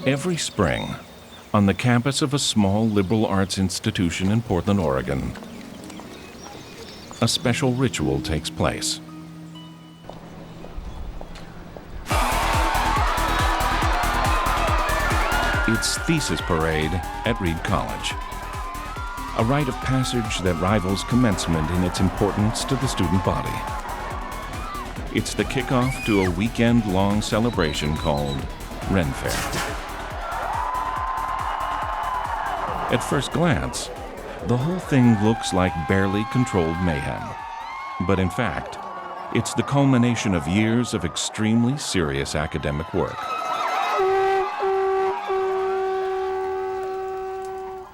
Every spring, on the campus of a small liberal arts institution in Portland, Oregon, a special ritual takes place. It's Thesis Parade at Reed College, a rite of passage that rivals commencement in its importance to the student body. It's the kickoff to a weekend-long celebration called Ren Fair. At first glance, the whole thing looks like barely controlled mayhem. But in fact, it's the culmination of years of extremely serious academic work.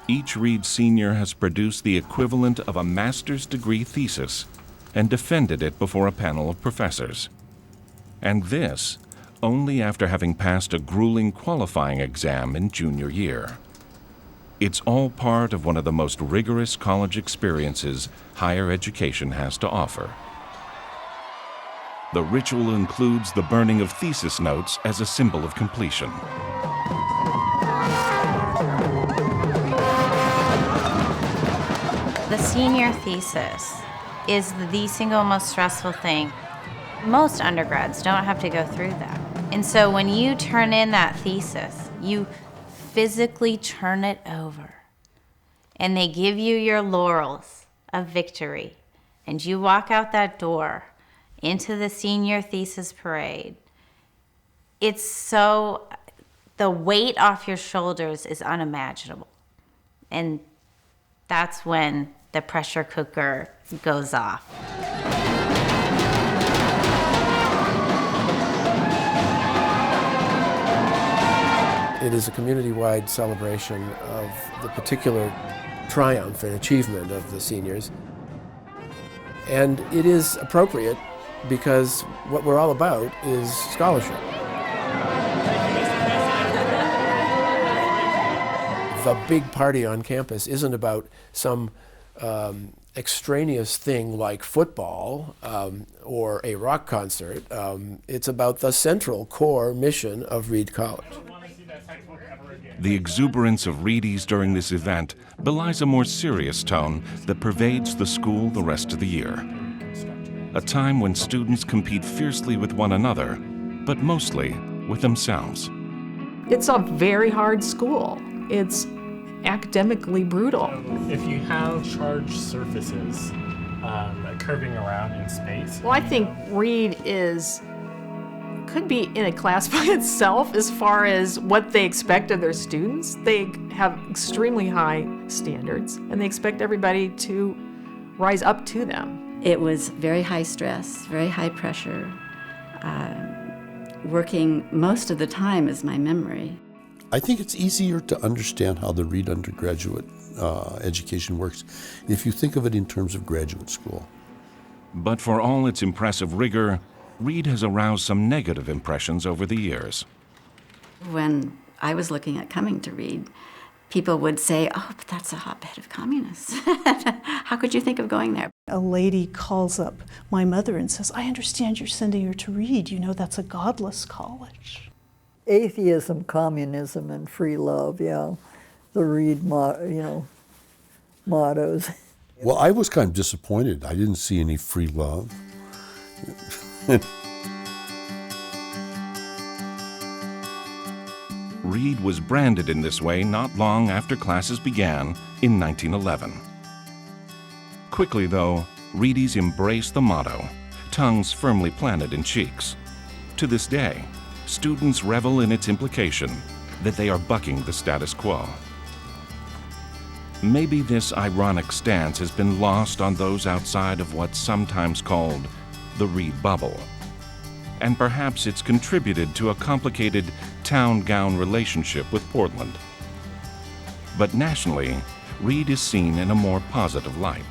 Each Reed senior has produced the equivalent of a master's degree thesis and defended it before a panel of professors. And this only after having passed a grueling qualifying exam in junior year. It's all part of one of the most rigorous college experiences higher education has to offer. The ritual includes the burning of thesis notes as a symbol of completion. The senior thesis is the single most stressful thing. Most undergrads don't have to go through that. And so when you turn in that thesis, you physically turn it over. And they give you your laurels of victory. And you walk out that door into the senior thesis parade. It's so, the weight off your shoulders is unimaginable. And that's when the pressure cooker goes off. It is a community-wide celebration of the particular triumph and achievement of the seniors. And it is appropriate because what we're all about is scholarship. The big party on campus isn't about some extraneous thing like football or a rock concert. It's about the central core mission of Reed College. The exuberance of Reedies during this event belies a more serious tone that pervades the school the rest of the year. A time when students compete fiercely with one another, but mostly with themselves. It's a very hard school. It's academically brutal. If you have charged surfaces curving around in space. Well, I think Reed could be in a class by itself as far as what they expect of their students. They have extremely high standards, and they expect everybody to rise up to them. It was very high stress, very high pressure. Working most of the time is my memory. I think it's easier to understand how the Reed undergraduate education works if you think of it in terms of graduate school. But for all its impressive rigor, Reed has aroused some negative impressions over the years. When I was looking at coming to Reed, people would say, "Oh, but that's a hotbed of communists. How could you think of going there?" A lady calls up my mother and says, "I understand you're sending her to Reed. You know, that's a godless college." Atheism, communism, and free love, yeah. The Reed, mottos. Well, I was kind of disappointed. I didn't see any free love. Reed was branded in this way not long after classes began in 1911. Quickly, though, Reedies embraced the motto, tongues firmly planted in cheeks. To this day, students revel in its implication that they are bucking the status quo. Maybe this ironic stance has been lost on those outside of what's sometimes called the Reed bubble. And perhaps it's contributed to a complicated town-gown relationship with Portland. But nationally, Reed is seen in a more positive light.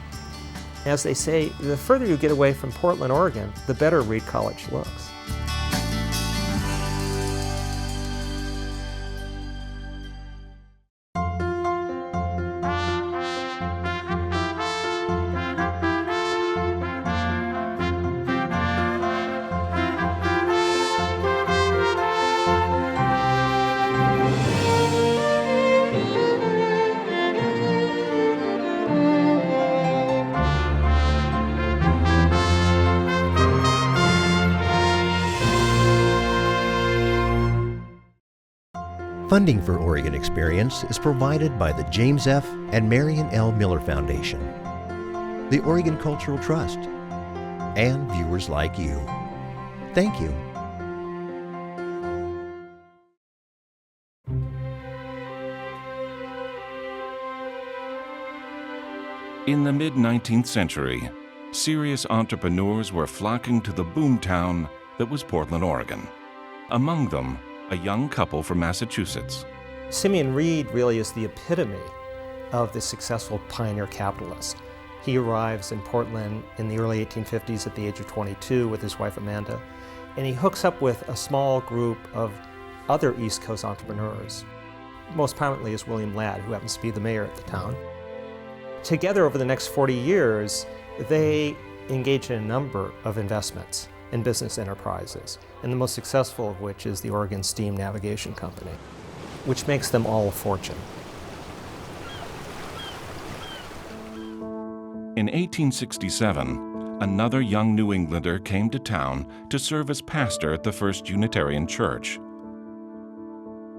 As they say, the further you get away from Portland, Oregon, the better Reed College looks. Funding for Oregon Experience is provided by the James F. and Marion L. Miller Foundation, the Oregon Cultural Trust, and viewers like you. Thank you. In the mid-19th century, serious entrepreneurs were flocking to the boomtown that was Portland, Oregon. Among them, a young couple from Massachusetts. Simeon Reed really is the epitome of the successful pioneer capitalist. He arrives in Portland in the early 1850s at the age of 22 with his wife Amanda, and he hooks up with a small group of other East Coast entrepreneurs. Most prominently is William Ladd, who happens to be the mayor of the town. Together over the next 40 years, they engage in a number of investments in business enterprises, and the most successful of which is the Oregon Steam Navigation Company, which makes them all a fortune. In 1867, another young New Englander came to town to serve as pastor at the First Unitarian Church.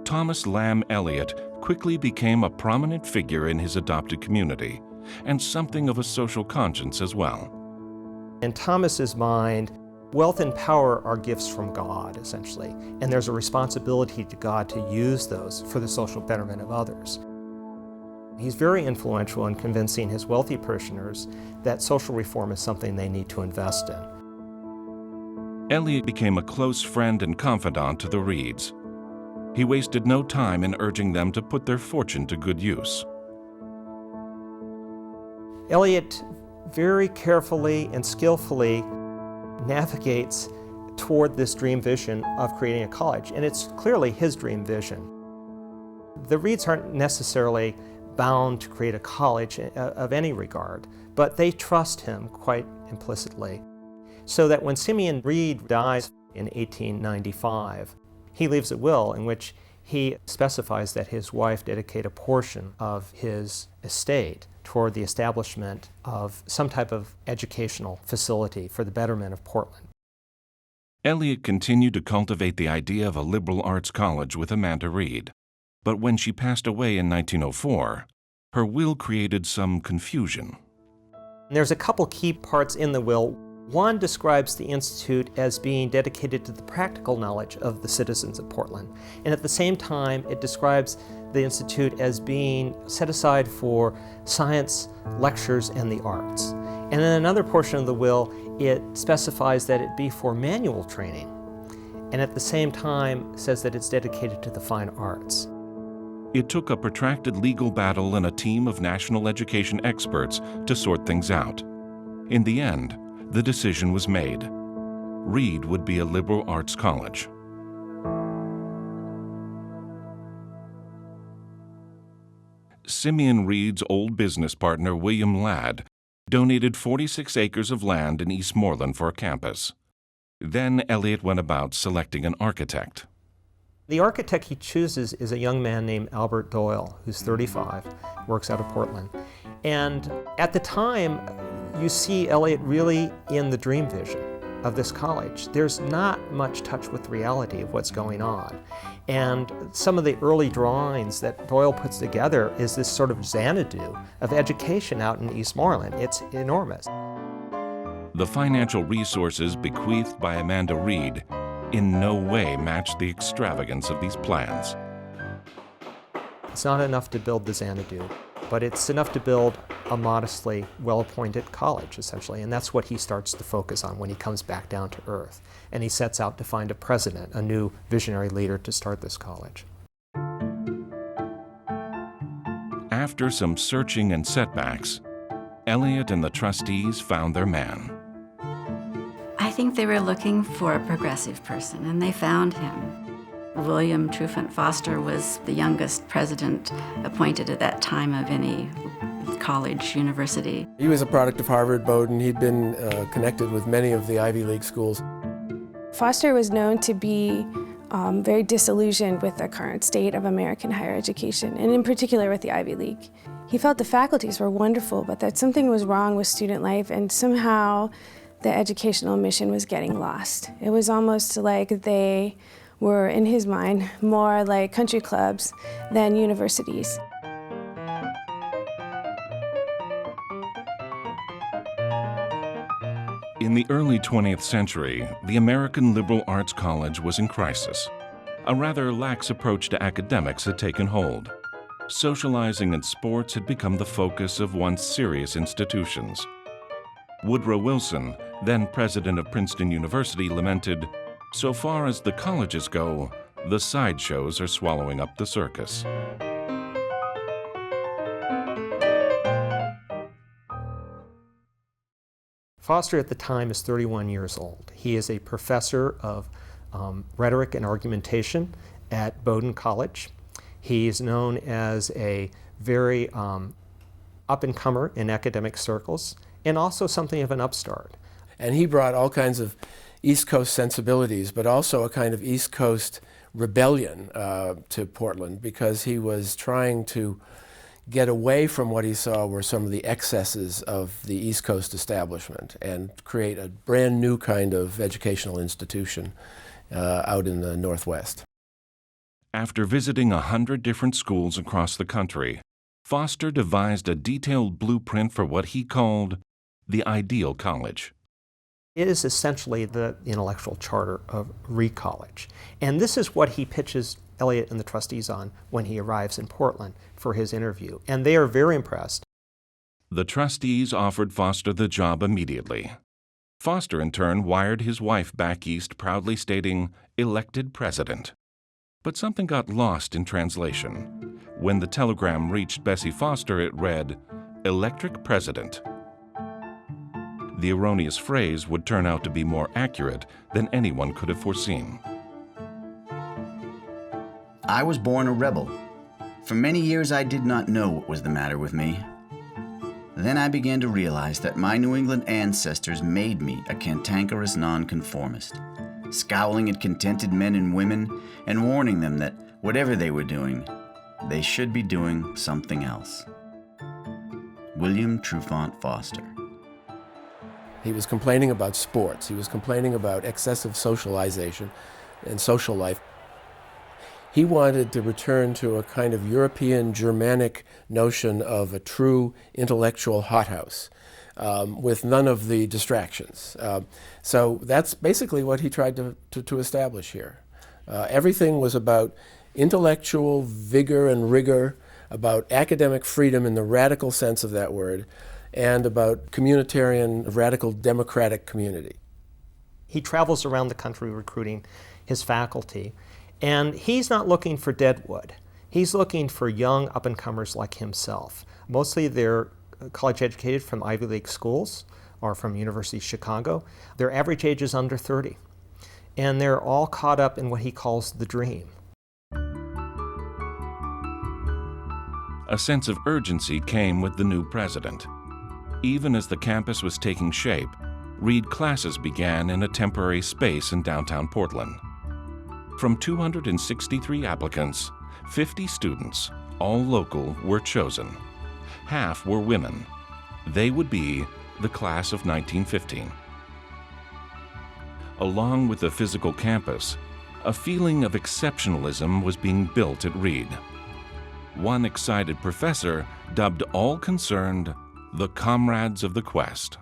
Thomas Lamb Eliot quickly became a prominent figure in his adopted community, and something of a social conscience as well. In Thomas's mind, wealth and power are gifts from God, essentially, and there's a responsibility to God to use those for the social betterment of others. He's very influential in convincing his wealthy parishioners that social reform is something they need to invest in. Eliot became a close friend and confidant to the Reeds. He wasted no time in urging them to put their fortune to good use. Eliot very carefully and skillfully navigates toward this dream vision of creating a college, and it's clearly his dream vision. The Reeds aren't necessarily bound to create a college of any regard, but they trust him quite implicitly. So that when Simeon Reed dies in 1895, he leaves a will in which he specifies that his wife dedicate a portion of his estate toward the establishment of some type of educational facility for the betterment of Portland. Eliot continued to cultivate the idea of a liberal arts college with Amanda Reed, but when she passed away in 1904, her will created some confusion. There's a couple key parts in the will. One describes the Institute as being dedicated to the practical knowledge of the citizens of Portland, and at the same time it describes the Institute as being set aside for science, lectures, and the arts. And in another portion of the will, it specifies that it be for manual training, and at the same time says that it's dedicated to the fine arts. It took a protracted legal battle and a team of national education experts to sort things out. In the end, the decision was made. Reed would be a liberal arts college. Simeon Reed's old business partner, William Ladd, donated 46 acres of land in Eastmoreland for a campus. Then Eliot went about selecting an architect. The architect he chooses is a young man named Albert Doyle, who's 35, works out of Portland. And at the time, you see Eliot really in the dream vision of this college. There's not much touch with reality of what's going on. And some of the early drawings that Doyle puts together is this sort of Xanadu of education out in Eastmoreland. It's enormous. The financial resources bequeathed by Amanda Reed in no way matched the extravagance of these plans. It's not enough to build the Xanadu, but it's enough to build a modestly well-appointed college, essentially, and that's what he starts to focus on when he comes back down to earth. And he sets out to find a president, a new visionary leader to start this college. After some searching and setbacks, Eliot and the trustees found their man. I think they were looking for a progressive person, and they found him. William Trufant Foster was the youngest president appointed at that time of any college, university. He was a product of Harvard, Bowdoin. He'd been connected with many of the Ivy League schools. Foster was known to be very disillusioned with the current state of American higher education, and in particular with the Ivy League. He felt the faculties were wonderful, but that something was wrong with student life, and somehow the educational mission was getting lost. It was almost like they were, in his mind, more like country clubs than universities. In the early 20th century, the American liberal arts college was in crisis. A rather lax approach to academics had taken hold. Socializing and sports had become the focus of once serious institutions. Woodrow Wilson, then president of Princeton University, lamented, "So far as the colleges go, the sideshows are swallowing up the circus." Foster at the time is 31 years old. He is a professor of rhetoric and argumentation at Bowdoin College. He is known as a very up-and-comer in academic circles, and also something of an upstart. And he brought all kinds of East Coast sensibilities, but also a kind of East Coast rebellion to Portland, because he was trying to get away from what he saw were some of the excesses of the East Coast establishment and create a brand new kind of educational institution out in the Northwest. After visiting 100 different schools across the country, Foster devised a detailed blueprint for what he called the ideal college. It is essentially the intellectual charter of Reed College. And this is what he pitches Eliot and the trustees on when he arrives in Portland for his interview. And they are very impressed. The trustees offered Foster the job immediately. Foster, in turn, wired his wife back east, proudly stating, "elected president." But something got lost in translation. When the telegram reached Bessie Foster, it read, "electric president." The erroneous phrase would turn out to be more accurate than anyone could have foreseen. I was born a rebel. For many years I did not know what was the matter with me. Then I began to realize that my New England ancestors made me a cantankerous nonconformist, scowling at contented men and women and warning them that whatever they were doing, they should be doing something else. William Trufant Foster. He was complaining about sports. He was complaining about excessive socialization and social life. He wanted to return to a kind of European Germanic notion of a true intellectual hothouse with none of the distractions. So that's basically what he tried to establish here. Everything was about intellectual vigor and rigor, about academic freedom in the radical sense of that word, and about communitarian, radical democratic community. He travels around the country recruiting his faculty, and he's not looking for deadwood. He's looking for young up-and-comers like himself. Mostly they're college educated from Ivy League schools or from University of Chicago. Their average age is under 30, and they're all caught up in what he calls the dream. A sense of urgency came with the new president. Even as the campus was taking shape, Reed classes began in a temporary space in downtown Portland. From 263 applicants, 50 students, all local, were chosen. Half were women. They would be the class of 1915. Along with the physical campus, a feeling of exceptionalism was being built at Reed. One excited professor dubbed all concerned the comrades of the quest.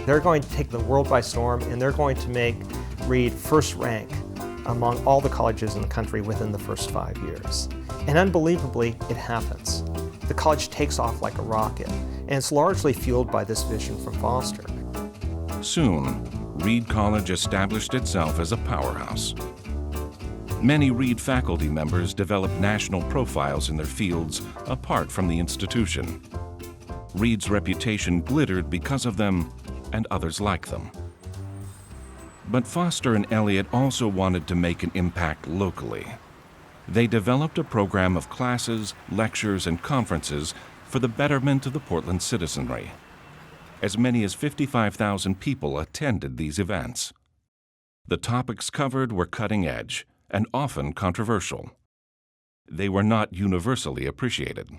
They're going to take the world by storm, and they're going to make Reed first rank among all the colleges in the country within the first 5 years. And unbelievably, it happens. The college takes off like a rocket, and it's largely fueled by this vision from Foster. Soon, Reed College established itself as a powerhouse. Many Reed faculty members developed national profiles in their fields apart from the institution. Reed's reputation glittered because of them, and others like them. But Foster and Eliot also wanted to make an impact locally. They developed a program of classes, lectures, and conferences for the betterment of the Portland citizenry. As many as 55,000 people attended these events. The topics covered were cutting edge and often controversial. They were not universally appreciated.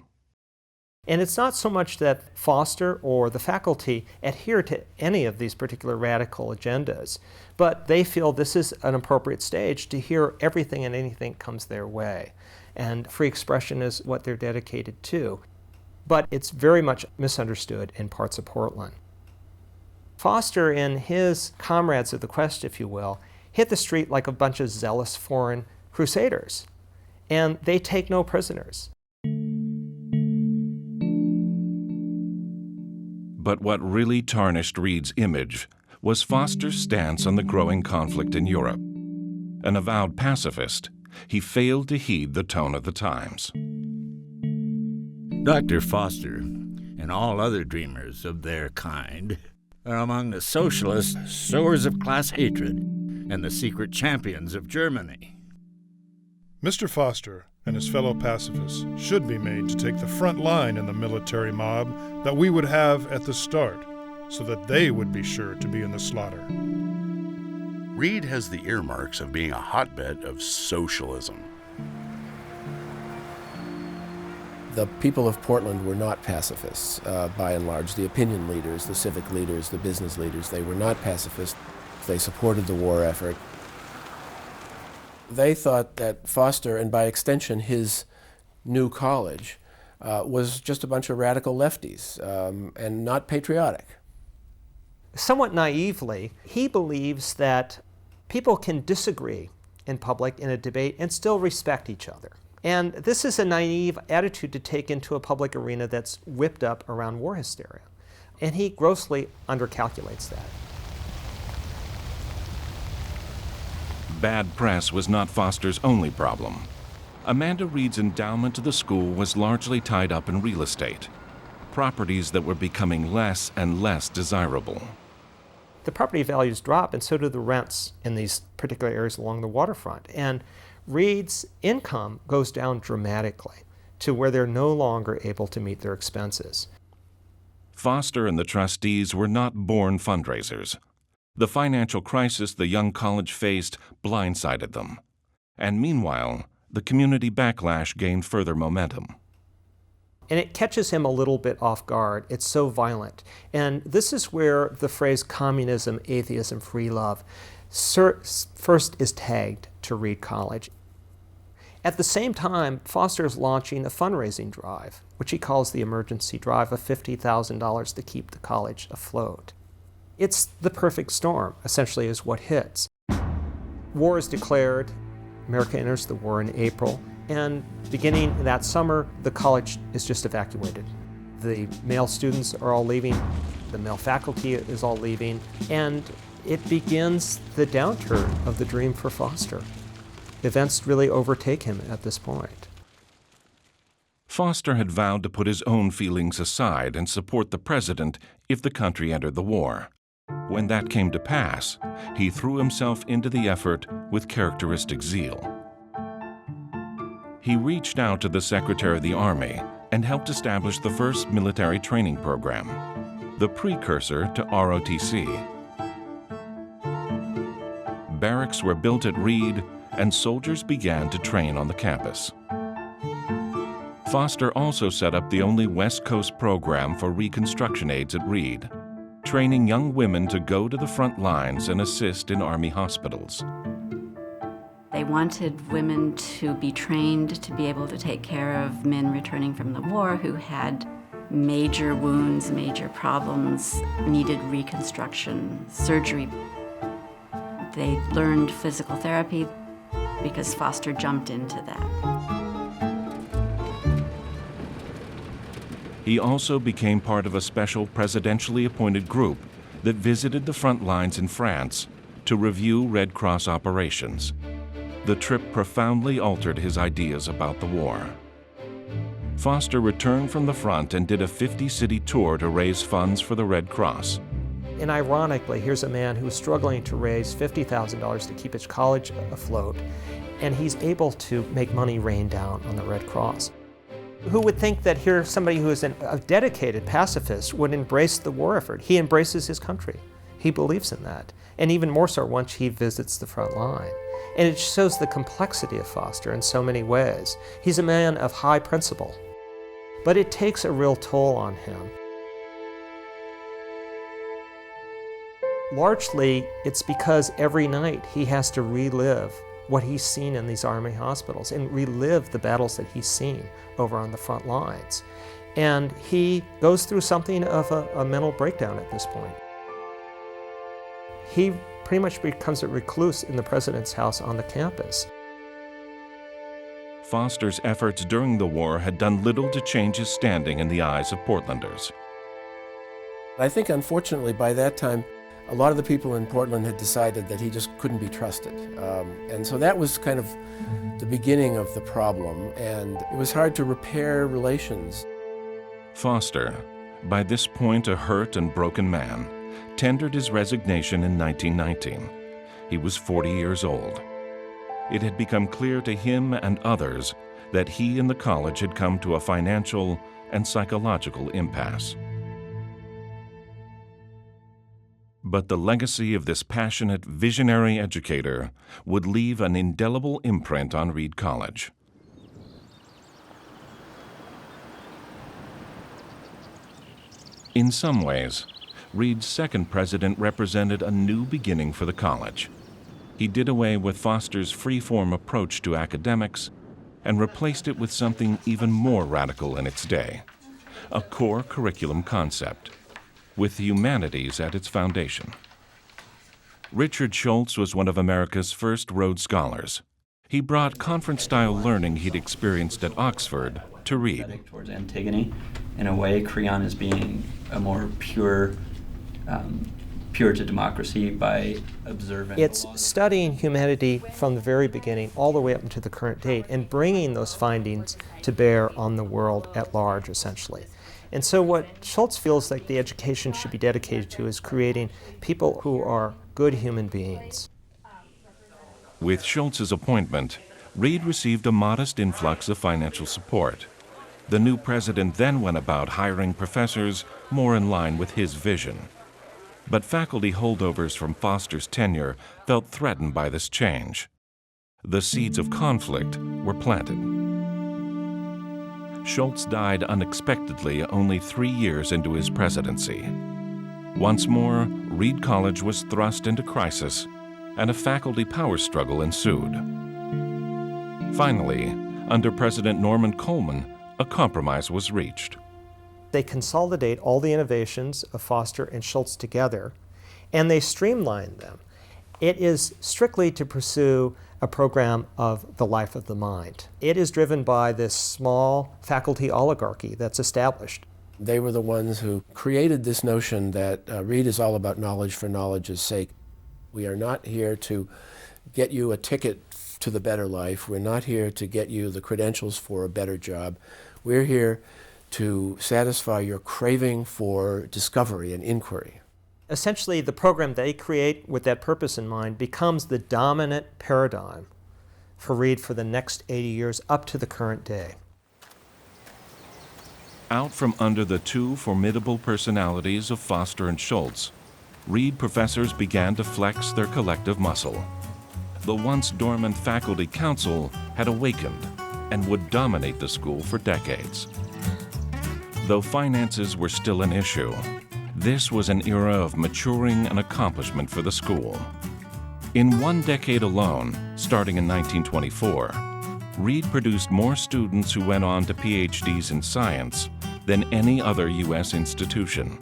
And it's not so much that Foster or the faculty adhere to any of these particular radical agendas, but they feel this is an appropriate stage to hear everything and anything comes their way. And free expression is what they're dedicated to. But it's very much misunderstood in parts of Portland. Foster and his comrades of the quest, if you will, hit the street like a bunch of zealous foreign crusaders, and they take no prisoners. But what really tarnished Reed's image was Foster's stance on the growing conflict in Europe. An avowed pacifist, he failed to heed the tone of the times. Dr. Foster and all other dreamers of their kind are among the socialist sowers of class hatred and the secret champions of Germany. Mr. Foster and his fellow pacifists should be made to take the front line in the military mob that we would have at the start, so that they would be sure to be in the slaughter. Reed has the earmarks of being a hotbed of socialism. The people of Portland were not pacifists, by and large. The opinion leaders, the civic leaders, the business leaders, they were not pacifists. They supported the war effort. They thought that Foster, and by extension his new college, was just a bunch of radical lefties and not patriotic. Somewhat naively, he believes that people can disagree in public in a debate and still respect each other. And this is a naive attitude to take into a public arena that's whipped up around war hysteria. And he grossly undercalculates that. Bad press was not Foster's only problem. Amanda Reed's endowment to the school was largely tied up in real estate, properties that were becoming less and less desirable. The property values drop, and so do the rents in these particular areas along the waterfront. And Reed's income goes down dramatically to where they're no longer able to meet their expenses. Foster and the trustees were not born fundraisers. The financial crisis the young college faced blindsided them. And meanwhile, the community backlash gained further momentum. And it catches him a little bit off guard. It's so violent. And this is where the phrase communism, atheism, free love first is tagged to Reed College. At the same time, Foster is launching a fundraising drive, which he calls the emergency drive of $50,000 to keep the college afloat. It's the perfect storm, essentially, is what hits. War is declared. America enters the war in April. And beginning that summer, the college is just evacuated. The male students are all leaving. The male faculty is all leaving. And it begins the downturn of the dream for Foster. Events really overtake him at this point. Foster had vowed to put his own feelings aside and support the president if the country entered the war. When that came to pass, he threw himself into the effort with characteristic zeal. He reached out to the Secretary of the Army and helped establish the first military training program, the precursor to ROTC. Barracks were built at Reed, and soldiers began to train on the campus. Foster also set up the only West Coast program for reconstruction aids at Reed, training young women to go to the front lines and assist in Army hospitals. They wanted women to be trained to be able to take care of men returning from the war who had major wounds, major problems, needed reconstruction, surgery. They learned physical therapy because Foster jumped into that. He also became part of a special presidentially appointed group that visited the front lines in France to review Red Cross operations. The trip profoundly altered his ideas about the war. Foster returned from the front and did a 50-city tour to raise funds for the Red Cross. And ironically, here's a man who's struggling to raise $50,000 to keep his college afloat, and he's able to make money rain down on the Red Cross. Who would think that here somebody who is a dedicated pacifist would embrace the war effort? He embraces his country. He believes in that, and even more so once he visits the front line. And it shows the complexity of Foster in so many ways. He's a man of high principle. but it takes a real toll on him. Largely, it's because every night he has to relive what he's seen in these army hospitals and relive the battles that he's seen over on the front lines. And he goes through something of a mental breakdown at this point. He pretty much becomes a recluse in the president's house on the campus. Foster's efforts during the war had done little to change his standing in the eyes of Portlanders. I think, unfortunately, by that time, a lot of the people in Portland had decided that he just couldn't be trusted. And so that was kind of the beginning of the problem, and it was hard to repair relations. Foster, by this point a hurt and broken man, tendered his resignation in 1919. He was 40 years old. It had become clear to him and others that he and the college had come to a financial and psychological impasse. But the legacy of this passionate, visionary educator would leave an indelible imprint on Reed College. In some ways, Reed's second president represented a new beginning for the college. He did away with Foster's free-form approach to academics and replaced it with something even more radical in its day, a core curriculum concept, with the humanities at its foundation. Richard Schultz was one of America's first Rhodes Scholars. He brought conference-style learning he'd experienced at Oxford to Reed. Towards Antigone, in a way, Creon is being a more pure to democracy by observing. It's studying humanity from the very beginning all the way up into the current date and bringing those findings to bear on the world at large, essentially. And so what Schultz feels like the education should be dedicated to is creating people who are good human beings. With Schultz's appointment, Reed received a modest influx of financial support. The new president then went about hiring professors more in line with his vision. But faculty holdovers from Foster's tenure felt threatened by this change. The seeds of conflict were planted. Schultz died unexpectedly only 3 years into his presidency. Once more, Reed College was thrust into crisis, and a faculty power struggle ensued. Finally, under President Norman Coleman, a compromise was reached. They consolidate all the innovations of Foster and Schultz together, and they streamline them. It is strictly to pursue a program of the life of the mind. It is driven by this small faculty oligarchy that's established. They were the ones who created this notion that Reed is all about knowledge for knowledge's sake. We are not here to get you a ticket to the better life. We're not here to get you the credentials for a better job. We're here to satisfy your craving for discovery and inquiry. Essentially, the program they create with that purpose in mind becomes the dominant paradigm for Reed for the next 80 years up to the current day. Out from under the two formidable personalities of Foster and Schultz, Reed professors began to flex their collective muscle. The once dormant faculty council had awakened and would dominate the school for decades. Though finances were still an issue, this was an era of maturing and accomplishment for the school. In 1 decade alone, starting in 1924, Reed produced more students who went on to PhDs in science than any other U.S. institution.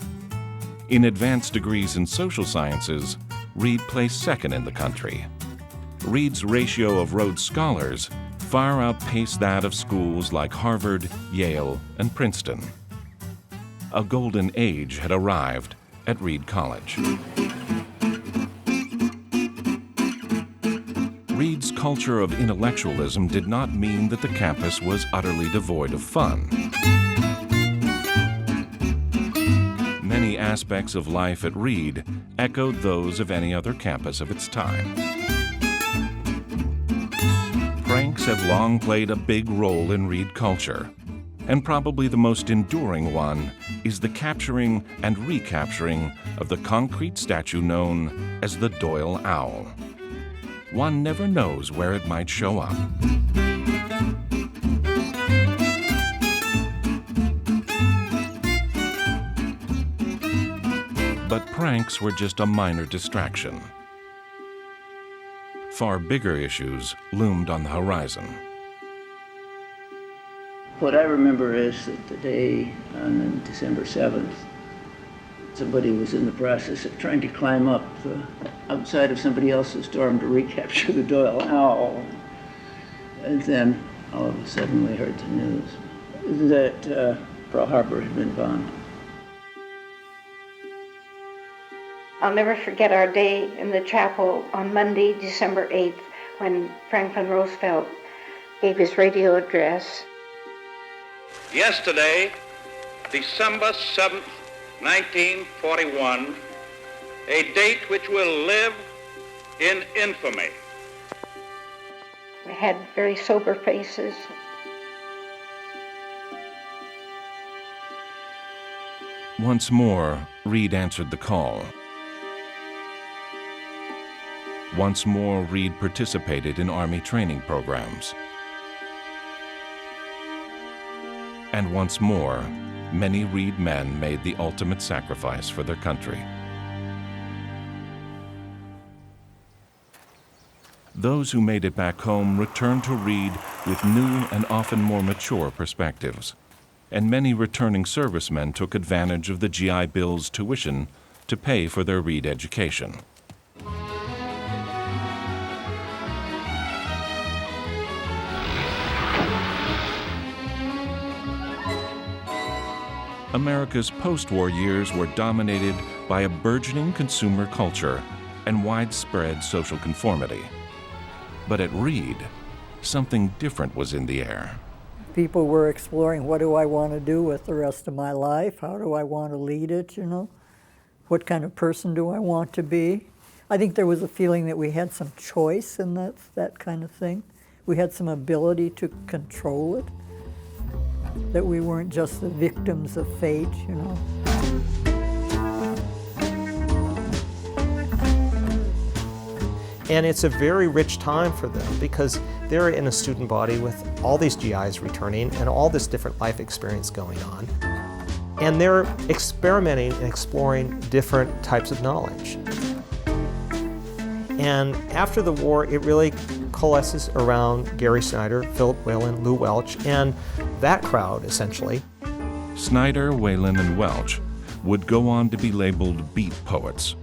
In advanced degrees in social sciences, Reed placed second in the country. Reed's ratio of Rhodes Scholars far outpaced that of schools like Harvard, Yale, and Princeton. A golden age had arrived at Reed College. Reed's culture of intellectualism did not mean that the campus was utterly devoid of fun. Many aspects of life at Reed echoed those of any other campus of its time. Pranks have long played a big role in Reed culture, and probably the most enduring one is the capturing and recapturing of the concrete statue known as the Doyle Owl. One never knows where it might show up. But pranks were just a minor distraction. Far bigger issues loomed on the horizon. What I remember is that the day on December 7th, somebody was in the process of trying to climb up outside of somebody else's dorm to recapture the Doyle Owl. And then all of a sudden we heard the news that Pearl Harbor had been bombed. I'll never forget our day in the chapel on Monday, December 8th, when Franklin Roosevelt gave his radio address. Yesterday, December 7th, 1941, a date which will live in infamy. We had very sober faces. Once more, Reed answered the call. Once more, Reed participated in Army training programs. And once more, many Reed men made the ultimate sacrifice for their country. Those who made it back home returned to Reed with new and often more mature perspectives. And many returning servicemen took advantage of the GI Bill's tuition to pay for their Reed education. America's post-war years were dominated by a burgeoning consumer culture and widespread social conformity. But at Reed, something different was in the air. People were exploring, what do I want to do with the rest of my life? How do I want to lead it, you know? What kind of person do I want to be? I think there was a feeling that we had some choice in that kind of thing. We had some ability to control it. That we weren't just the victims of fate, you know. And it's a very rich time for them because they're in a student body with all these GIs returning and all this different life experience going on. And they're experimenting and exploring different types of knowledge. And after the war, it really coalesces around Gary Snyder, Philip Whalen, Lou Welch, and that crowd, essentially. Snyder, Whalen, and Welch would go on to be labeled beat poets,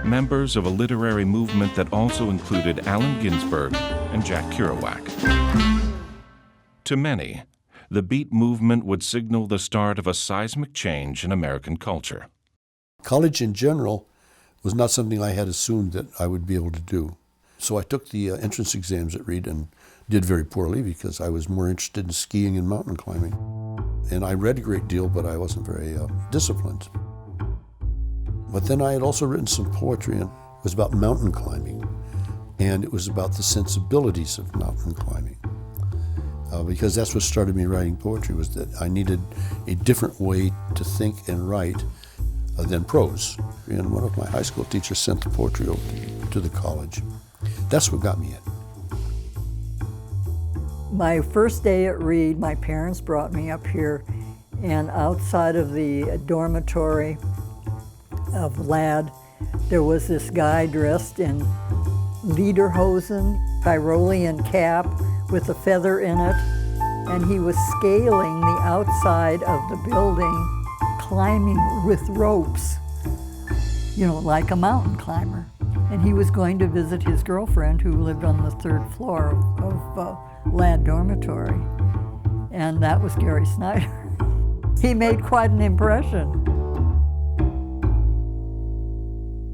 members of a literary movement that also included Allen Ginsberg and Jack Kerouac. To many, the beat movement would signal the start of a seismic change in American culture. College in general was not something I had assumed that I would be able to do. So I took the entrance exams at Reed and did very poorly because I was more interested in skiing and mountain climbing. And I read a great deal, but I wasn't very disciplined. But then I had also written some poetry, and it was about mountain climbing. And it was about the sensibilities of mountain climbing. Because that's what started me writing poetry, was that I needed a different way to think and write than prose. And one of my high school teachers sent the poetry over to the college. That's what got me in. My first day at Reed, my parents brought me up here, and outside of the dormitory of Ladd, there was this guy dressed in lederhosen, Tyrolean cap with a feather in it, and he was scaling the outside of the building, climbing with ropes, you know, like a mountain climber. And he was going to visit his girlfriend who lived on the third floor of Ladd Dormitory. And that was Gary Snyder. He made quite an impression.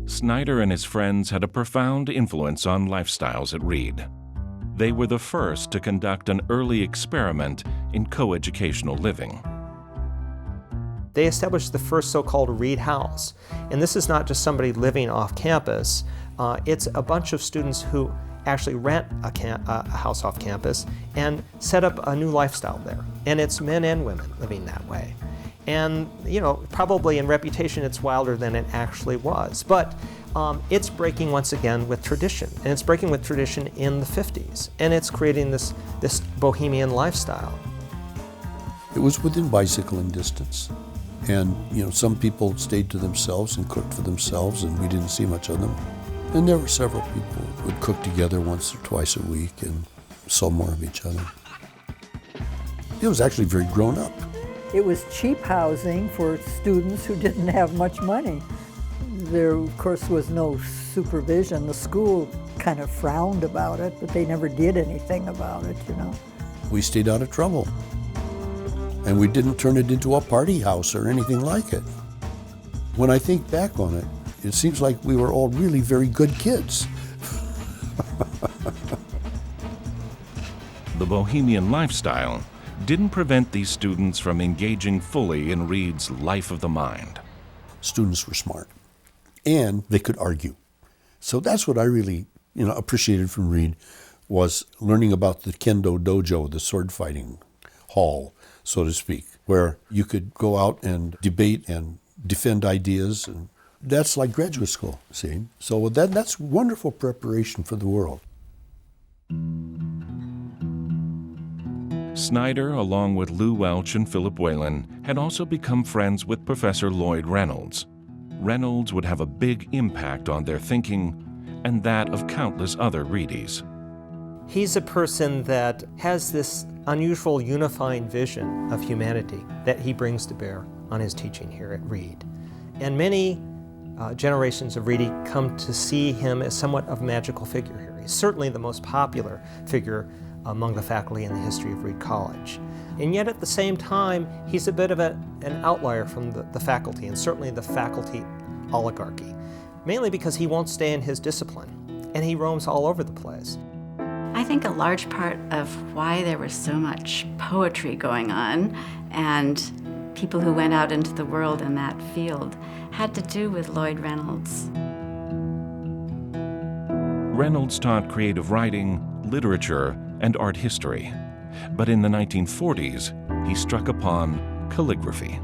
Snyder and his friends had a profound influence on lifestyles at Reed. They were the first to conduct an early experiment in coeducational living. They established the first so-called Reed House. And this is not just somebody living off campus. It's a bunch of students who actually rent a house off campus and set up a new lifestyle there. And it's men and women living that way. And, you know, probably in reputation it's wilder than it actually was. But it's breaking once again with tradition. And it's breaking with tradition in the 50s. And it's creating this bohemian lifestyle. It was within bicycling distance. And, some people stayed to themselves and cooked for themselves, and we didn't see much of them. And there were several people who would cook together once or twice a week and saw more of each other. It was actually very grown up. It was cheap housing for students who didn't have much money. There, of course, was no supervision. The school kind of frowned about it, but they never did anything about it, We stayed out of trouble. And we didn't turn it into a party house or anything like it. When I think back on it, it seems like we were all really very good kids. The bohemian lifestyle didn't prevent these students from engaging fully in Reed's life of the mind. Students were smart, and they could argue. So that's what I really, appreciated from Reed, was learning about the kendo dojo, the sword fighting hall, so to speak, where you could go out and debate and defend ideas, and that's like graduate school, see? So that's wonderful preparation for the world. Snyder, along with Lou Welch and Philip Whalen, had also become friends with Professor Lloyd Reynolds. Reynolds would have a big impact on their thinking and that of countless other Reedies. He's a person that has this unusual unifying vision of humanity that he brings to bear on his teaching here at Reed. And many generations of Reedy come to see him as somewhat of a magical figure here. He's certainly the most popular figure among the faculty in the history of Reed College. And yet at the same time, he's a bit of an outlier from the faculty, and certainly the faculty oligarchy, mainly because he won't stay in his discipline, and he roams all over the place. I think a large part of why there was so much poetry going on and people who went out into the world in that field had to do with Lloyd Reynolds. Reynolds taught creative writing, literature, and art history. But in the 1940s, he struck upon calligraphy.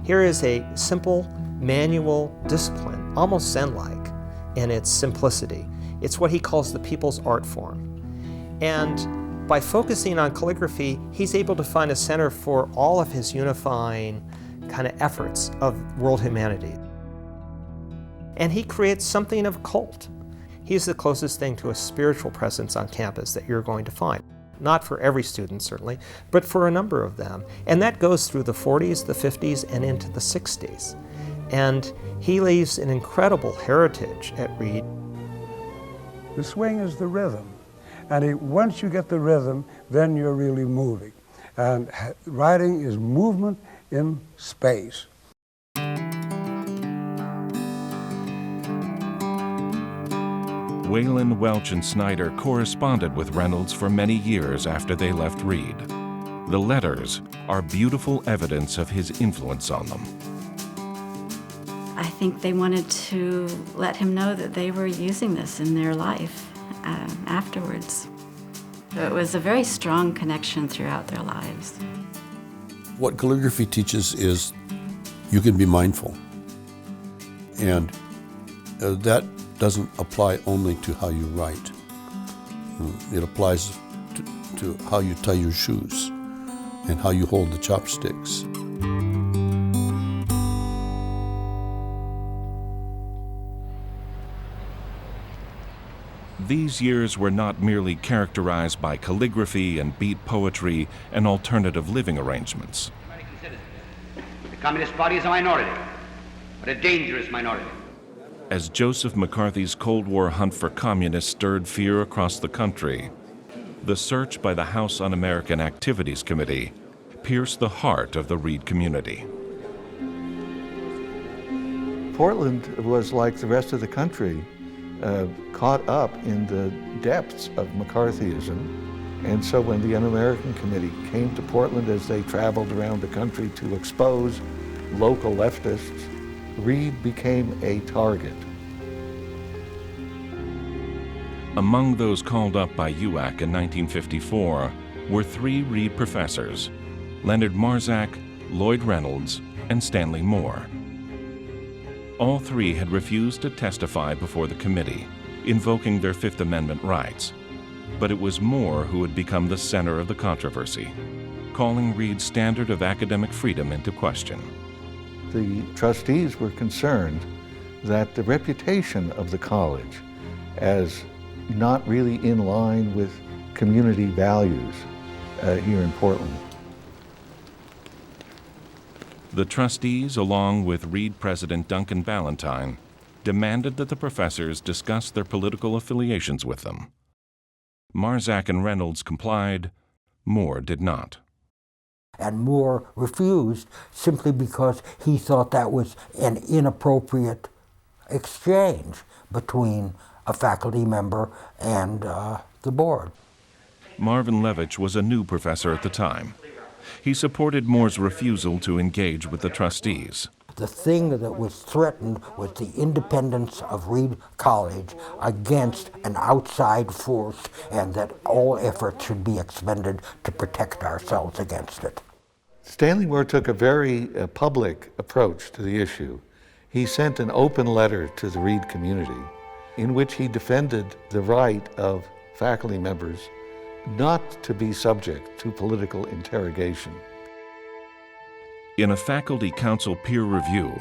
Here is a simple manual discipline, almost Zen-like in its simplicity. It's what he calls the people's art form. And by focusing on calligraphy, he's able to find a center for all of his unifying kind of efforts of world humanity. And he creates something of a cult. He's the closest thing to a spiritual presence on campus that you're going to find. Not for every student, certainly, but for a number of them. And that goes through the 40s, the 50s, and into the 60s. And he leaves an incredible heritage at Reed. The swing is the rhythm. And once you get the rhythm, then you're really moving. And writing is movement in space. Whalen, Welch, and Snyder corresponded with Reynolds for many years after they left Reed. The letters are beautiful evidence of his influence on them. I think they wanted to let him know that they were using this in their life afterwards. So it was a very strong connection throughout their lives. What calligraphy teaches is you can be mindful. And that doesn't apply only to how you write. It applies to how you tie your shoes and how you hold the chopsticks. These years were not merely characterized by calligraphy and beat poetry and alternative living arrangements. The Communist Party is a minority, but a dangerous minority. As Joseph McCarthy's Cold War hunt for communists stirred fear across the country, the search by the House Un-American Activities Committee pierced the heart of the Reed community. Portland was like the rest of the country, caught up in the depths of McCarthyism. And so when the Un-American Committee came to Portland as they traveled around the country to expose local leftists, Reed became a target. Among those called up by UAC in 1954 were 3 Reed professors, Leonard Marzak, Lloyd Reynolds, and Stanley Moore. All 3 had refused to testify before the committee, invoking their Fifth Amendment rights, but it was Moore who had become the center of the controversy. calling Reed's standard of academic freedom into question. The trustees were concerned that the reputation of the college as not really in line with community values here in Portland. The trustees, along with Reed President Duncan Ballantyne, demanded that the professors discuss their political affiliations with them. Marzak and Reynolds complied. Moore did not. And Moore refused simply because he thought that was an inappropriate exchange between a faculty member and the board. Marvin Levitch was a new professor at the time. He supported Moore's refusal to engage with the trustees. The thing that was threatened was the independence of Reed College against an outside force, and that all efforts should be expended to protect ourselves against it. Stanley Moore took a very public approach to the issue. He sent an open letter to the Reed community in which he defended the right of faculty members not to be subject to political interrogation. In a faculty council peer review,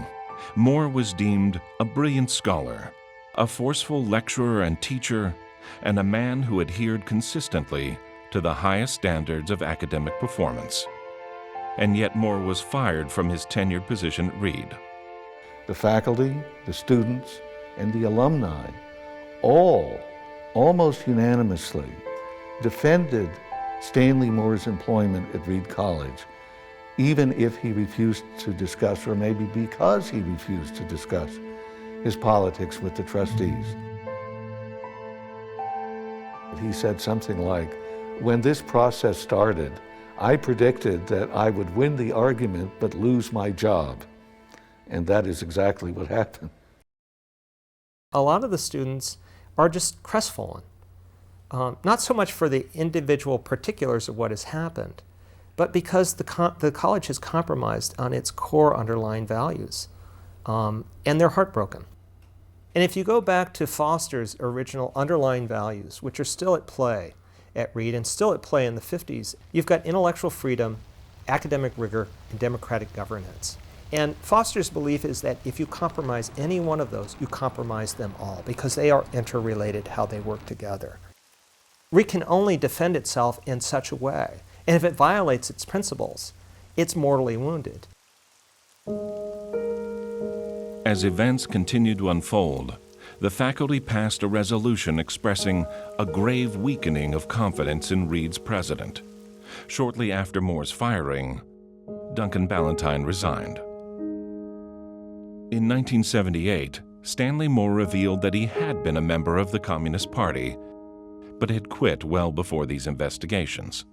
Moore was deemed a brilliant scholar, a forceful lecturer and teacher, and a man who adhered consistently to the highest standards of academic performance. And yet Moore was fired from his tenured position at Reed. The faculty, the students, and the alumni all, almost unanimously, defended Stanley Moore's employment at Reed College, even if he refused to discuss, or maybe because he refused to discuss, his politics with the trustees. He said something like, "When this process started, I predicted that I would win the argument but lose my job." And that is exactly what happened. A lot of the students are just crestfallen. Not so much for the individual particulars of what has happened, but because the college has compromised on its core underlying values, and they're heartbroken. And if you go back to Foster's original underlying values, which are still at play at Reed and still at play in the 50s, you've got intellectual freedom, academic rigor, and democratic governance. And Foster's belief is that if you compromise any one of those, you compromise them all, because they are interrelated, how they work together. Reed can only defend itself in such a way, and if it violates its principles, it's mortally wounded. As events continued to unfold, the faculty passed a resolution expressing a grave weakening of confidence in Reed's president. Shortly after Moore's firing, Duncan Ballantyne resigned. In 1978, Stanley Moore revealed that he had been a member of the Communist Party, but had quit well before these investigations.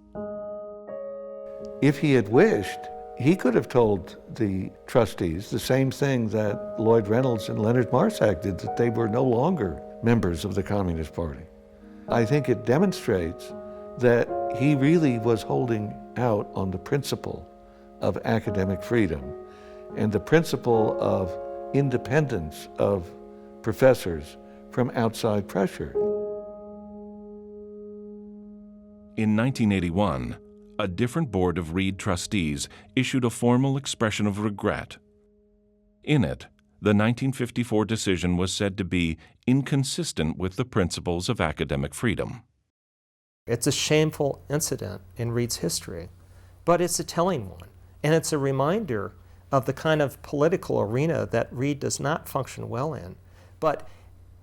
If he had wished, he could have told the trustees the same thing that Lloyd Reynolds and Leonard Marsack did, that they were no longer members of the Communist Party. I think it demonstrates that he really was holding out on the principle of academic freedom and the principle of independence of professors from outside pressure. In 1981, a different board of Reed trustees issued a formal expression of regret. In it, the 1954 decision was said to be inconsistent with the principles of academic freedom. It's a shameful incident in Reed's history, but it's a telling one, and it's a reminder of the kind of political arena that Reed does not function well in. But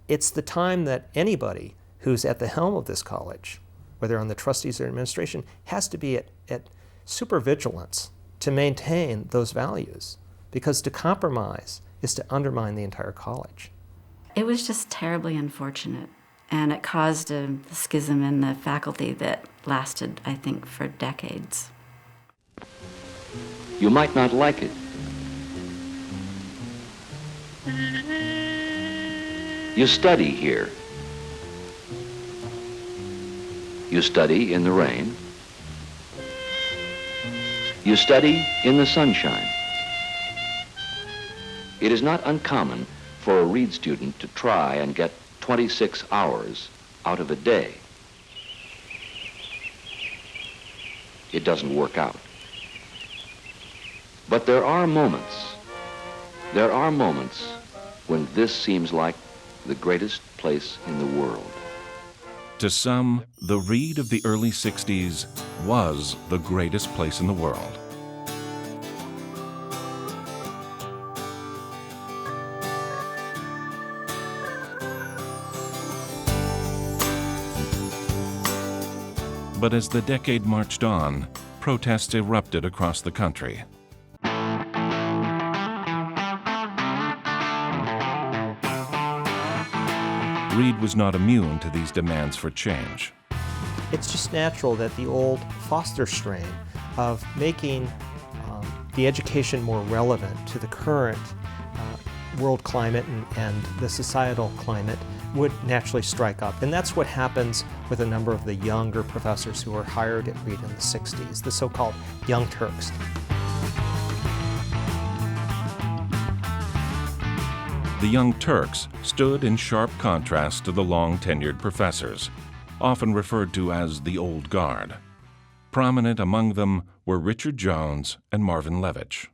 it's the time that anybody who's at the helm of this college, whether on the trustees or administration, has to be at super vigilance to maintain those values, because to compromise is to undermine the entire college. It was just terribly unfortunate, and it caused a schism in the faculty that lasted, I think, for decades. You might not like it. You study here. You study in the rain. You study in the sunshine. It is not uncommon for a Reed student to try and get 26 hours out of a day. It doesn't work out. But there are moments when this seems like the greatest place in the world. To some, the Reed of the early 60s was the greatest place in the world. But as the decade marched on, protests erupted across the country. Reed was not immune to these demands for change. It's just natural that the old Foster strain of making the education more relevant to the current world climate and the societal climate would naturally strike up. And that's what happens with a number of the younger professors who were hired at Reed in the 60s, the so-called Young Turks. The Young Turks stood in sharp contrast to the long-tenured professors, often referred to as the Old Guard. Prominent among them were Richard Jones and Marvin Levitch.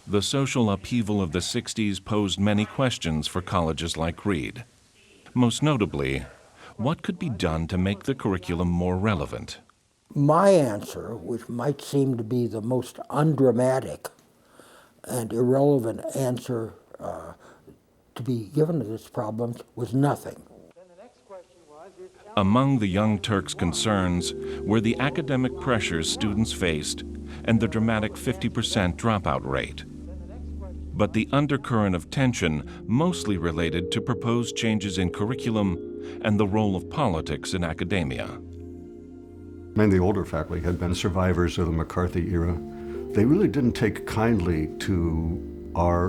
The social upheaval of the 60s posed many questions for colleges like Reed. Most notably, what could be done to make the curriculum more relevant? My answer, which might seem to be the most undramatic and irrelevant answer to be given to this problem, was nothing. Among the Young Turks' concerns were the academic pressures students faced and the dramatic 50% dropout rate. But the undercurrent of tension mostly related to proposed changes in curriculum and the role of politics in academia. Many of the older faculty had been survivors of the McCarthy era. They really didn't take kindly to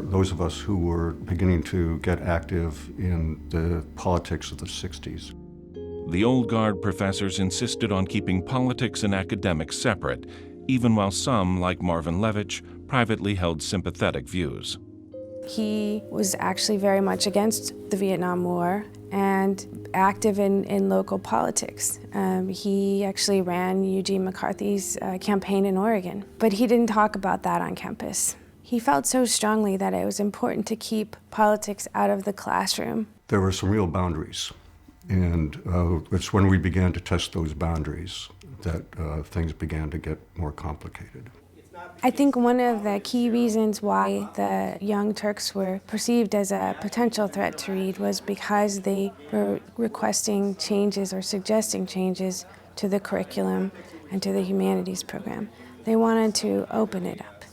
those of us who were beginning to get active in the politics of the 60s. The Old Guard professors insisted on keeping politics and academics separate, even while some, like Marvin Levitch, privately held sympathetic views. He was actually very much against the Vietnam War and active in local politics. He actually ran Eugene McCarthy's campaign in Oregon, but he didn't talk about that on campus. He felt so strongly that it was important to keep politics out of the classroom. There were some real boundaries, and it's when we began to test those boundaries that things began to get more complicated. I think one of the key reasons why the Young Turks were perceived as a potential threat to Reed was because they were requesting changes or suggesting changes to the curriculum and to the humanities program. They wanted to open it up.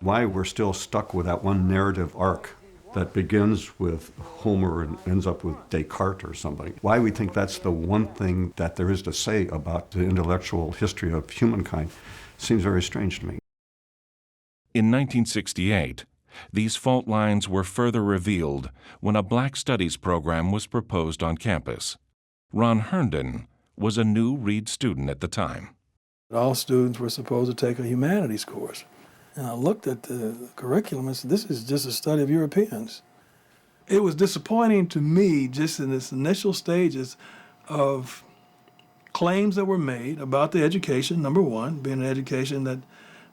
Why we're still stuck with that one narrative arc that begins with Homer and ends up with Descartes or somebody. Why we think that's the one thing that there is to say about the intellectual history of humankind seems very strange to me. In 1968, these fault lines were further revealed when a Black Studies program was proposed on campus. Ron Herndon was a new Reed student at the time. All students were supposed to take a humanities course. And I looked at the curriculum and said, this is just a study of Europeans. It was disappointing to me just in its initial stages of claims that were made about the education, number one, being an education that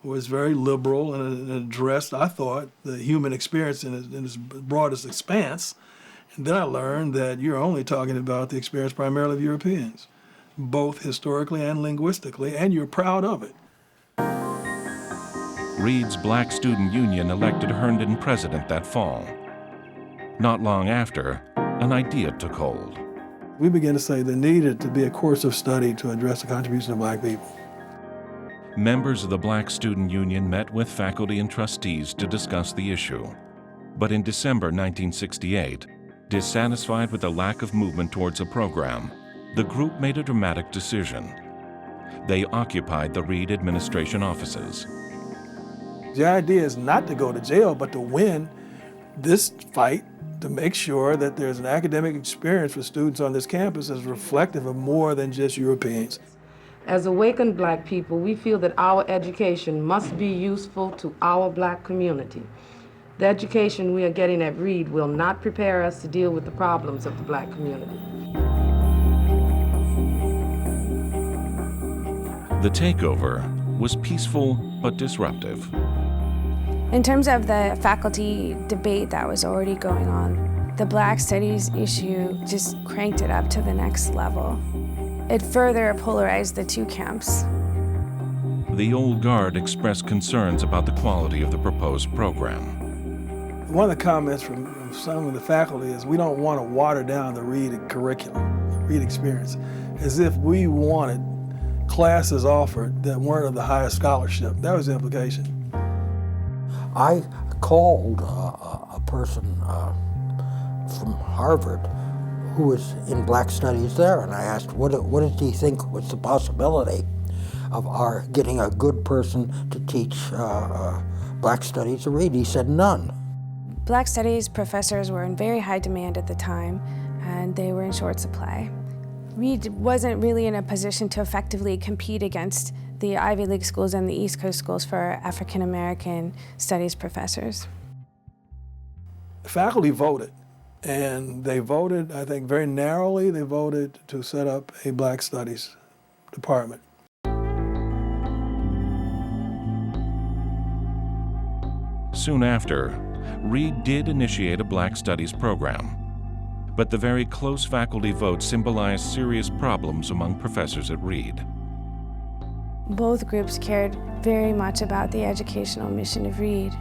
was very liberal and addressed, I thought, the human experience in its broadest expanse. And then I learned that you're only talking about the experience primarily of Europeans, both historically and linguistically, and you're proud of it. Reed's Black Student Union elected Herndon president that fall. Not long after, an idea took hold. We began to say there needed to be a course of study to address the contribution of Black people. Members of the Black Student Union met with faculty and trustees to discuss the issue. But in December 1968, dissatisfied with the lack of movement towards a program, the group made a dramatic decision. They occupied the Reed administration offices. The idea is not to go to jail, but to win this fight to make sure that there's an academic experience for students on this campus that's reflective of more than just Europeans. As awakened Black people, we feel that our education must be useful to our Black community. The education we are getting at Reed will not prepare us to deal with the problems of the Black community. The takeover was peaceful but disruptive. In terms of the faculty debate that was already going on, the Black Studies issue just cranked it up to the next level. It further polarized the two camps. The old guard expressed concerns about the quality of the proposed program. One of the comments from some of the faculty is we don't want to water down the Reed curriculum, the Reed experience, as if we wanted classes offered that weren't of the highest scholarship. That was the implication. I called a person from Harvard who was in Black Studies there, and I asked, what did he think was the possibility of our getting a good person to teach Black Studies to read? He said none. Black Studies professors were in very high demand at the time, and they were in short supply. Reed wasn't really in a position to effectively compete against the Ivy League schools and the East Coast schools for African American studies professors. The faculty voted, and they voted, I think very narrowly, they voted to set up a Black Studies department. Soon after, Reed did initiate a Black Studies program, but the very close faculty vote symbolized serious problems among professors at Reed. Both groups cared very much about the educational mission of Reed,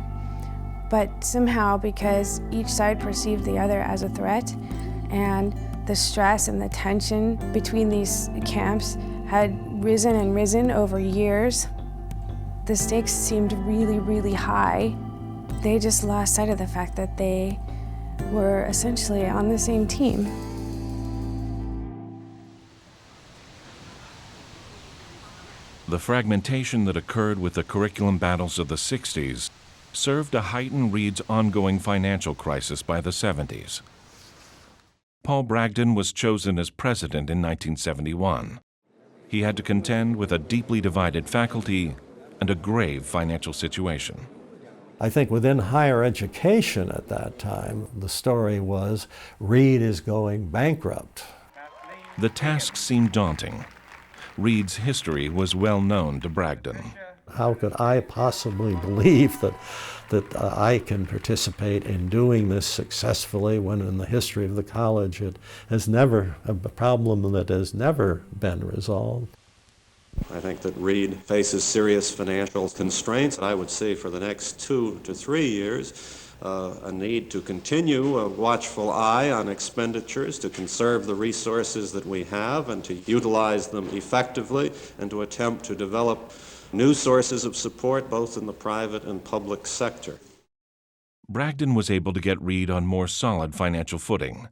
but somehow, because each side perceived the other as a threat, and the stress and the tension between these camps had risen and risen over years, the stakes seemed really, really high. They just lost sight of the fact that they were essentially on the same team. The fragmentation that occurred with the curriculum battles of the 60s served to heighten Reed's ongoing financial crisis by the 70s. Paul Bragdon was chosen as president in 1971. He had to contend with a deeply divided faculty and a grave financial situation. I think within higher education at that time, the story was Reed is going bankrupt. The task seemed daunting. Reed's history was well known to Bragdon. How could I possibly believe that I can participate in doing this successfully when in the history of the college it has never, a problem that has never been resolved? I think that Reed faces serious financial constraints. I would say for the next 2 to 3 years, a need to continue a watchful eye on expenditures, to conserve the resources that we have and to utilize them effectively, and to attempt to develop new sources of support both in the private and public sector. Bragdon was able to get Reed on more solid financial footing.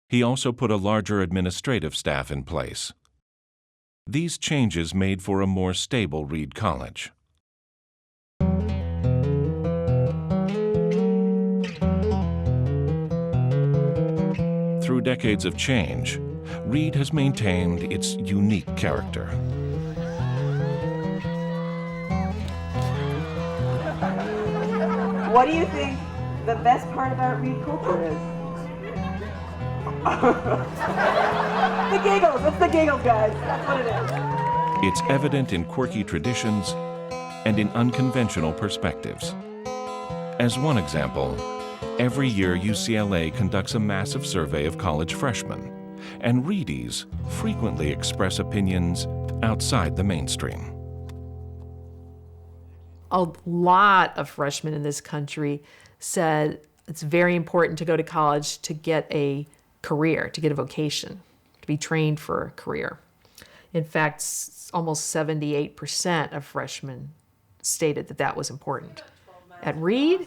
He also put a larger administrative staff in place. These changes made for a more stable Reed College. Through decades of change, Reed has maintained its unique character. What do you think the best part about Reed culture is? The giggles, it's the giggles, guys. That's what it is. It's evident in quirky traditions and in unconventional perspectives. As one example, every year UCLA conducts a massive survey of college freshmen, and Reedies frequently express opinions outside the mainstream. A lot of freshmen in this country said it's very important to go to college to get a career, to get a vocation, to be trained for a career. In fact, almost 78% of freshmen stated that that was important. At Reed,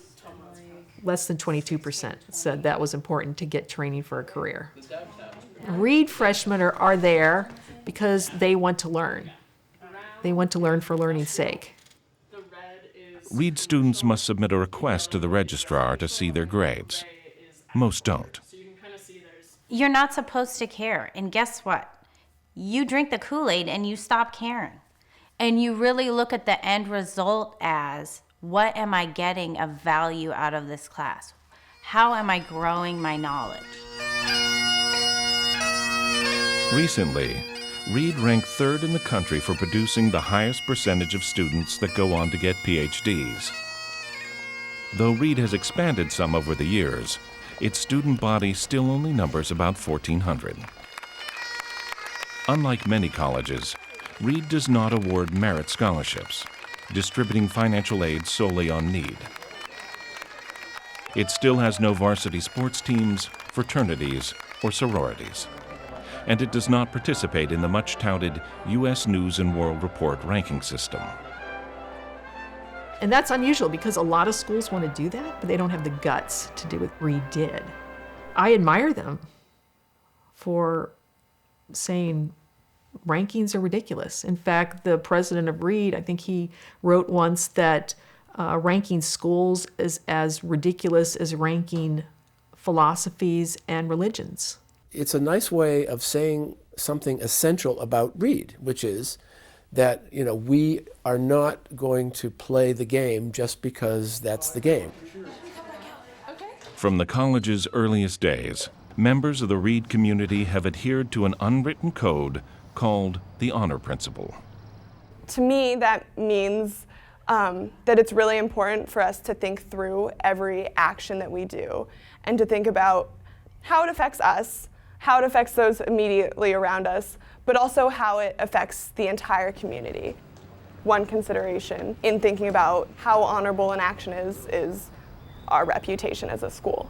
less than 22% said that was important to get training for a career. Reed freshmen are there because they want to learn. They want to learn for learning's sake. Reed students must submit a request to the registrar to see their grades. Most don't. You're not supposed to care, and guess what? You drink the Kool-Aid and you stop caring. And you really look at the end result as, what am I getting of value out of this class? How am I growing my knowledge? Recently, Reed ranked third in the country for producing the highest percentage of students that go on to get PhDs. Though Reed has expanded some over the years, its student body still only numbers about 1,400. Unlike many colleges, Reed does not award merit scholarships, distributing financial aid solely on need. It still has no varsity sports teams, fraternities, or sororities, and it does not participate in the much-touted U.S. News and World Report ranking system. And that's unusual because a lot of schools want to do that, but they don't have the guts to do what Reed did. I admire them for saying rankings are ridiculous. In fact, the president of Reed, I think he wrote once that ranking schools is as ridiculous as ranking philosophies and religions. It's a nice way of saying something essential about Reed, which is that, you know, we are not going to play the game just because that's the game. From the college's earliest days, members of the Reed community have adhered to an unwritten code called the honor principle. To me, that means that it's really important for us to think through every action that we do and to think about how it affects us, how it affects those immediately around us, but also how it affects the entire community. One consideration in thinking about how honorable an action is our reputation as a school.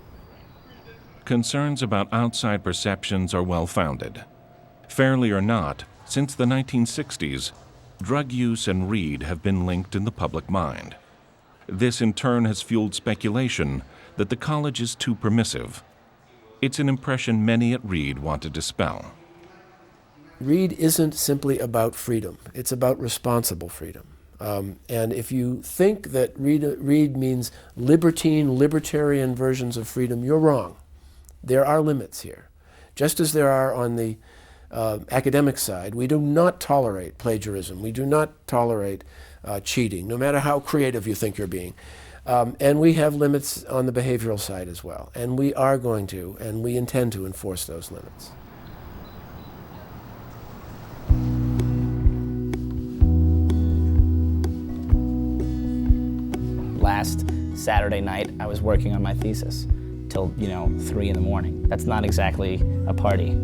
Concerns about outside perceptions are well-founded. Fairly or not, since the 1960s, drug use and Reed have been linked in the public mind. This in turn has fueled speculation that the college is too permissive. It's an impression many at Reed want to dispel. Reed isn't simply about freedom. It's about responsible freedom. And if you think that Reed means libertarian versions of freedom, you're wrong. There are limits here. Just as there are on the academic side, we do not tolerate plagiarism. We do not tolerate cheating, no matter how creative you think you're being. And we have limits on the behavioral side as well. And we are going to, and we intend to enforce those limits. Last Saturday night, I was working on my thesis till, 3 in the morning. That's not exactly a party.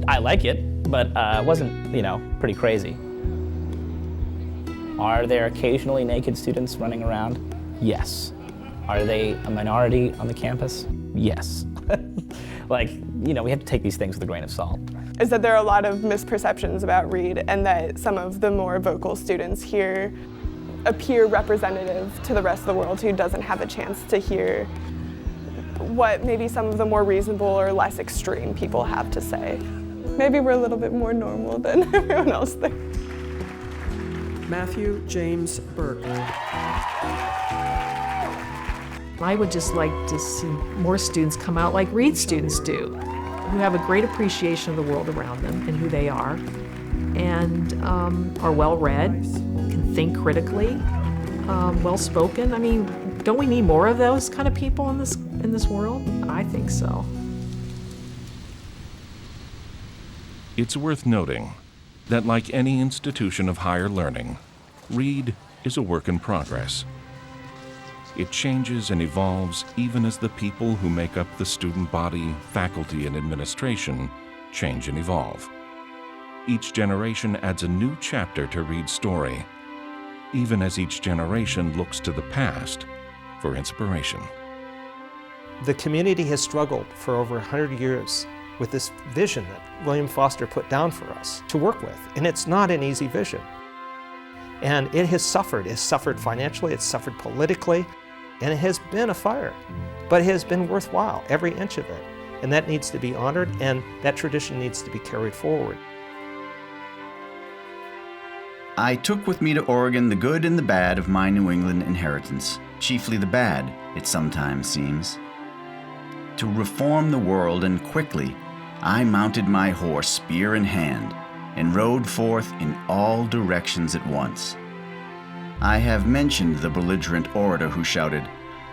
I like it, but it wasn't, pretty crazy. Are there occasionally naked students running around? Yes. Are they a minority on the campus? Yes. We have to take these things with a grain of salt. Is that there are a lot of misperceptions about Reed and that some of the more vocal students here appear representative to the rest of the world who doesn't have a chance to hear what maybe some of the more reasonable or less extreme people have to say. Maybe we're a little bit more normal than everyone else thinks. Matthew James Burke. I would just like to see more students come out like Reed students do, who have a great appreciation of the world around them and who they are, and are well-read, can think critically, well-spoken. I mean, don't we need more of those kind of people in this world? I think so. It's worth noting that like any institution of higher learning, Reed is a work in progress. It changes and evolves even as the people who make up the student body, faculty, and administration change and evolve. Each generation adds a new chapter to Reed's story, even as each generation looks to the past for inspiration. The community has struggled for over 100 years with this vision that William Foster put down for us to work with, and it's not an easy vision. And it has suffered. It's suffered financially, it's suffered politically, and it has been a fire. But it has been worthwhile, every inch of it. And that needs to be honored, and that tradition needs to be carried forward. I took with me to Oregon the good and the bad of my New England inheritance, chiefly the bad, it sometimes seems. To reform the world, and quickly, I mounted my horse, spear in hand, and rode forth in all directions at once. I have mentioned the belligerent orator who shouted,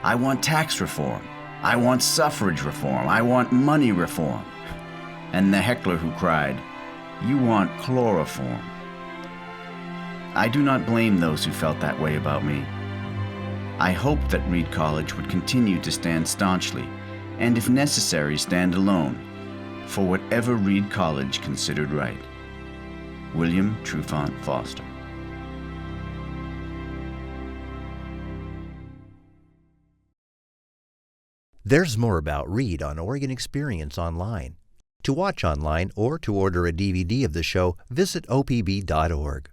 "I want tax reform, I want suffrage reform, I want money reform," and the heckler who cried, You want chloroform. I do not blame those who felt that way about me. I hoped that Reed College would continue to stand staunchly, and if necessary, stand alone, for whatever Reed College considered right. William Trufant Foster. There's more about Reed on Oregon Experience online. To watch online or to order a DVD of the show, visit opb.org.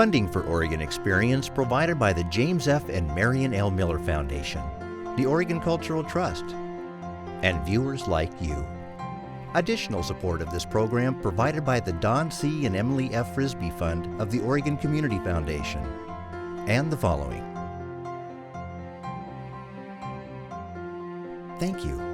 Funding for Oregon Experience provided by the James F. and Marion L. Miller Foundation, the Oregon Cultural Trust, and viewers like you. Additional support of this program provided by the Don C. and Emily F. Frisbee Fund of the Oregon Community Foundation, and the following. Thank you.